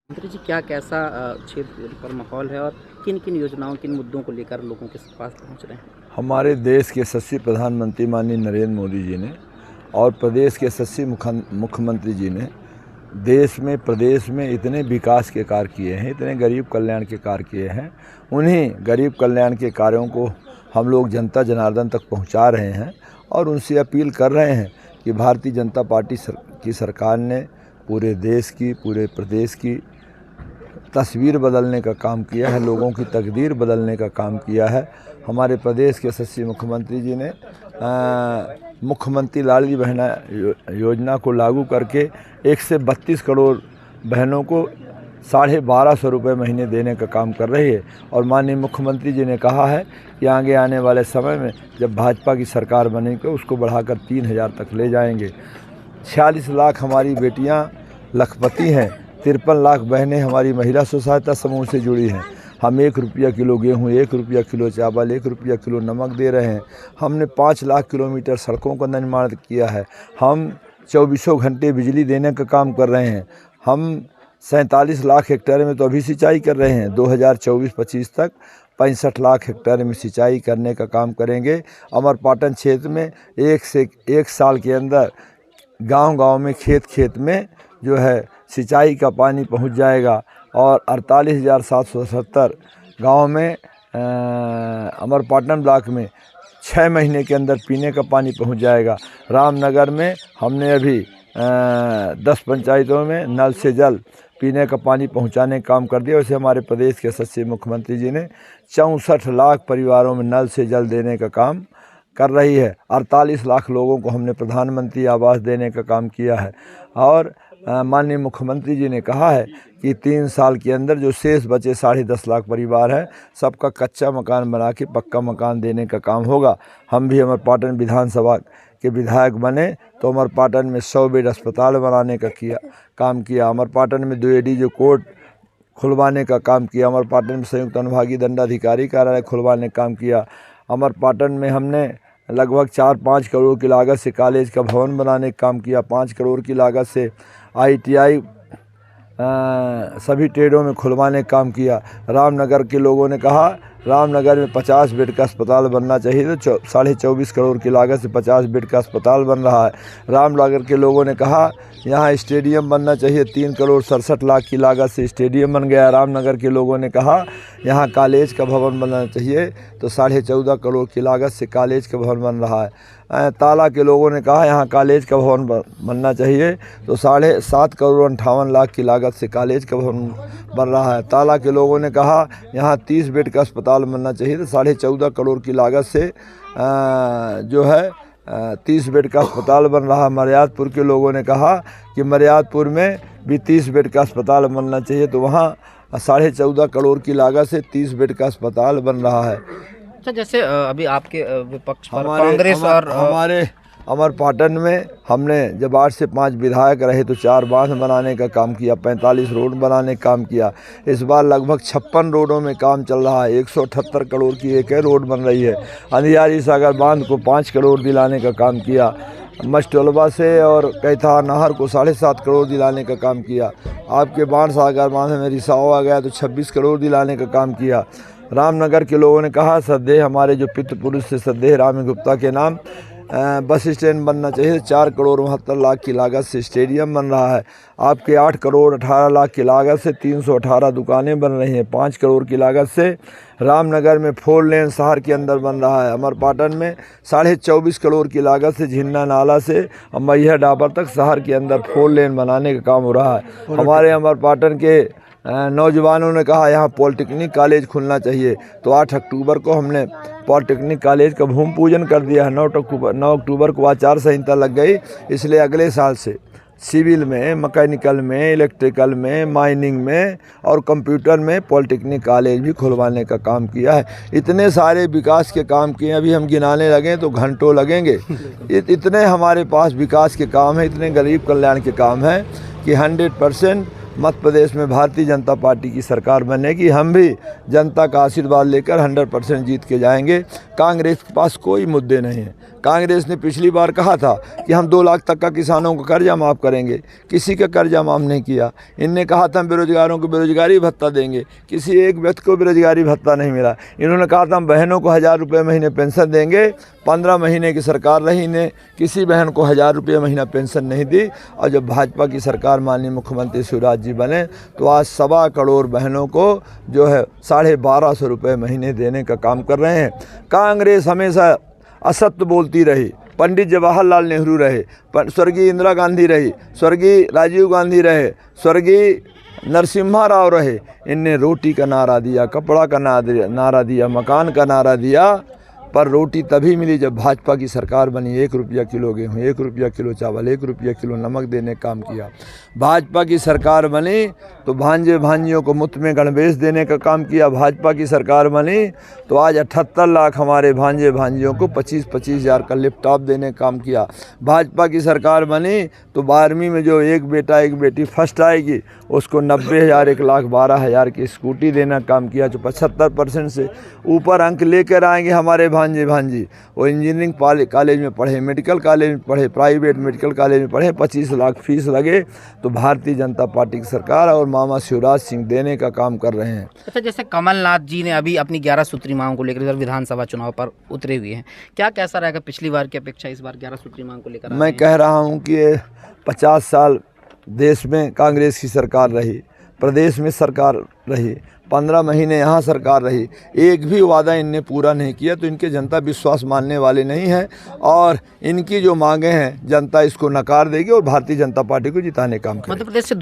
मंत्री जी, क्या कैसा क्षेत्र पर माहौल है और किन किन योजनाओं किन मुद्दों को लेकर लोगों के पास पहुंच रहे हैं? हमारे देश के यशस्वी प्रधानमंत्री माननीय नरेंद्र मोदी जी ने और प्रदेश के यशस्वी मुख्यमंत्री जी ने देश में प्रदेश में इतने विकास के कार्य किए हैं, इतने गरीब कल्याण के कार्य किए हैं। उन्हीं गरीब कल्याण के कार्यों को हम लोग जनता जनार्दन तक पहुंचा रहे हैं और उनसे अपील कर रहे हैं कि भारतीय जनता पार्टी की सरकार ने पूरे देश की, पूरे प्रदेश की तस्वीर बदलने का काम किया है, लोगों की तकदीर बदलने का काम किया है। हमारे प्रदेश के यशस्वी मुख्यमंत्री जी ने मुख्यमंत्री लाडली बहना योजना को लागू करके 1 से 32 करोड़ बहनों को 1250 रुपये महीने देने का काम कर रही है। और माननीय मुख्यमंत्री जी ने कहा है कि आगे आने वाले समय में जब भाजपा की सरकार बनेगी उसको बढ़ाकर 3000 तक ले जाएंगे। 46 लाख हमारी बेटियां लखपति हैं, 53 लाख बहनें हमारी महिला स्व सहायता समूह से जुड़ी हैं। हम 1 रुपया किलो गेहूँ, 1 रुपया किलो चावल, 1 रुपया किलो नमक दे रहे हैं। हमने 5 लाख किलोमीटर सड़कों का निर्माण किया है। हम 24 घंटे बिजली देने का काम कर रहे हैं। हम 47 लाख हेक्टेयर में तो अभी सिंचाई कर रहे हैं। 2024-25 तक 65 लाख हेक्टेयर में सिंचाई करने का काम करेंगे। अमरपाटन क्षेत्र में 1 साल के अंदर गांव-गांव में, खेत में जो है सिंचाई का पानी पहुंच जाएगा और 48,770 गाँव में अमरपाटन ब्लॉक में 6 महीने के अंदर पीने का पानी पहुंच जाएगा। रामनगर में हमने अभी 10 पंचायतों में नल से जल पीने का पानी पहुंचाने का काम कर दिया। वैसे हमारे प्रदेश के यशस्वी मुख्यमंत्री जी ने 64 लाख परिवारों में नल से जल देने का काम कर रही है। 48 लाख लोगों को हमने प्रधानमंत्री आवास देने का काम किया है। और माननीय मुख्यमंत्री जी ने कहा है कि 3 साल के अंदर जो शेष बचे 10.5 लाख परिवार है, सबका कच्चा मकान बना के पक्का मकान देने का काम होगा। हम भी अमरपाटन विधानसभा के विधायक बने तो अमरपाटन में 100 बेड अस्पताल बनाने का काम किया। अमरपाटन में 2 एडीजे कोर्ट खुलवाने का काम किया। अमरपाटन में संयुक्त अनुभागीय दंडाधिकारी कार्यालय खुलवाने का काम किया। अमरपाटन में हमने लगभग 4-5 करोड़ की लागत से कॉलेज का भवन बनाने का काम किया। 5 करोड़ की लागत से ITI सभी ट्रेडों में खुलवाने का काम किया। रामनगर के लोगों ने कहा रामनगर में 50 बेड का अस्पताल बनना चाहिए, तो 24.5 करोड़ की लागत से 50 बेड का अस्पताल बन रहा है। रामनगर के लोगों ने कहा यहाँ स्टेडियम बनना चाहिए, 3 करोड़ 67 लाख की लागत से स्टेडियम बन गया। रामनगर के लोगों ने कहा यहाँ कॉलेज का भवन बनना चाहिए, तो 14.5 करोड़ की लागत से कॉलेज का भवन बन रहा है। ताला के लोगों ने कहा यहाँ कॉलेज का भवन बनना चाहिए, तो 7.5 करोड़ 58 लाख की लागत से कॉलेज का भवन बन रहा है। ताला के लोगों ने कहा यहाँ 30 बेड का अस्पताल बनना चाहिए, तो 14.5 करोड़ की लागत से जो है 30 बेड का अस्पताल बन रहा है। मर्यादपुर के लोगों ने कहा कि मर्यादपुर में भी 30 बेड का अस्पताल बनना चाहिए, तो वहाँ 14.5 करोड़ की लागत से 30 बेड का अस्पताल बन रहा है। अच्छा, जैसे अभी आपके विपक्ष पर कांग्रेस और हमारे अमरपाटन में हमने जब 8 से 5 विधायक रहे तो 4 बांध बनाने का काम किया, 45 रोड बनाने का काम किया। इस बार लगभग 56 रोडों में काम चल रहा है। 178 करोड़ की एक रोड बन रही है। अंधियारी सागर बांध को 5 करोड़ दिलाने का काम किया। मस्टोलबा से और कैथा नहर को 7.5 करोड़ दिलाने का काम किया। आपके बाण सागर बांध में रिसाव आ गया तो 26 करोड़ दिलाने का काम किया। रामनगर के लोगों ने कहा सदैह हमारे जो पितृ पुरुष से सदैह रामी गुप्ता के नाम बस स्टैंड बनना चाहिए। 4 करोड़ 72 लाख की लागत से स्टेडियम बन रहा है। आपके 8 करोड़ 18 लाख की लागत से 318 दुकानें बन रही हैं। 5 करोड़ की लागत से रामनगर में 4 लेन शहर के अंदर बन रहा है। अमरपाटन में 24.5 करोड़ की लागत से झिन्ना नाला से मैया डाबर तक शहर के अंदर 4 लेन बनाने का काम हो रहा है। हमारे अमरपाटन के नौजवानों ने कहा यहाँ पॉलिटेक्निक कॉलेज खुलना चाहिए, तो 8 अक्टूबर को हमने पॉलिटेक्निक कॉलेज का भूमि पूजन कर दिया है। 9 अक्टूबर को आचार संहिता लग गई, इसलिए अगले साल से सिविल में, मैकेनिकल में, इलेक्ट्रिकल में, माइनिंग में और कंप्यूटर में पॉलिटेक्निक कॉलेज भी खुलवाने का काम किया है। इतने सारे विकास के काम किए, अभी हम गिनाने लगें तो घंटों लगेंगे। इतने हमारे पास विकास के काम हैं, इतने गरीब कल्याण के काम हैं कि 100% मध्य प्रदेश में भारतीय जनता पार्टी की सरकार बनेगी। हम भी जनता का आशीर्वाद लेकर 100% जीत के जाएंगे। कांग्रेस के पास कोई मुद्दे नहीं हैं। कांग्रेस ने पिछली बार कहा था कि हम 2 लाख तक का किसानों को कर्जा माफ़ करेंगे, किसी का कर्जा माफ़ नहीं किया। इनने कहा था हम बेरोजगारों को बेरोजगारी भत्ता देंगे, किसी एक व्यक्ति को बेरोजगारी भत्ता नहीं मिला। इन्होंने कहा था हम बहनों को 1000 रुपये महीने पेंशन देंगे, 15 महीने की सरकार रही, इन्हें किसी बहन को 1000 रुपये महीना पेंशन नहीं दी। और जब भाजपा की सरकार माननीय मुख्यमंत्री शिवराज जी बने तो आज 1.25 करोड़ बहनों को जो है 1250 रुपये महीने देने का काम कर रहे हैं। कांग्रेस हमेशा असत्य बोलती रही, पंडित जवाहरलाल नेहरू रहे, स्वर्गीय इंदिरा गांधी रही, स्वर्गीय राजीव गांधी रहे, स्वर्गीय नरसिम्हा राव रहे। इनने रोटी का नारा दिया, कपड़ा का नारा दिया, मकान का नारा दिया, पर रोटी तभी मिली जब भाजपा की सरकार बनी। 1 रुपया किलो गेहूँ, 1 रुपया किलो चावल, 1 रुपया किलो नमक देने का काम किया। भाजपा की सरकार बनी तो भांजे भांजियों को मुफ्त में गणवेश देने का काम किया। भाजपा की सरकार बनी तो आज 78 लाख हमारे भांजे भांजियों को 25-25 हज़ार का लैपटॉप देने का काम किया। भाजपा की सरकार बनी तो 12वीं में जो एक बेटा एक बेटी फर्स्ट आएगी उसको 90,000 1,12,000 की स्कूटी देना काम किया। जो 75% से ऊपर अंक लेकर आएंगे हमारे भांजे भांजी, वो इंजीनियरिंग कॉलेज में पढ़े, मेडिकल कॉलेज में पढ़े, प्राइवेट मेडिकल कॉलेज में पढ़े, 25 लाख फीस लगे, तो भारतीय जनता पार्टी की सरकार और मामा शिवराज सिंह देने का काम कर रहे हैं। अच्छा, जैसे कमलनाथ जी ने अभी अपनी 11 सूत्री मांग को लेकर इधर विधानसभा चुनाव पर उतरे हुए हैं, क्या कैसा रहेगा पिछली बार की अपेक्षा इस बार 11 सूत्री मांग को लेकर? मैं कह रहा हूँ कि 50 साल देश में कांग्रेस की सरकार रही, प्रदेश में सरकार रही, 15 महीने यहाँ सरकार रही, एक भी वादा इनने पूरा नहीं किया, तो इनके जनता विश्वास मानने वाले नहीं हैं और इनकी जो मांगे हैं जनता इसको नकार देगी और भारतीय जनता पार्टी को जिताने का काम करेगी। मध्य प्रदेश से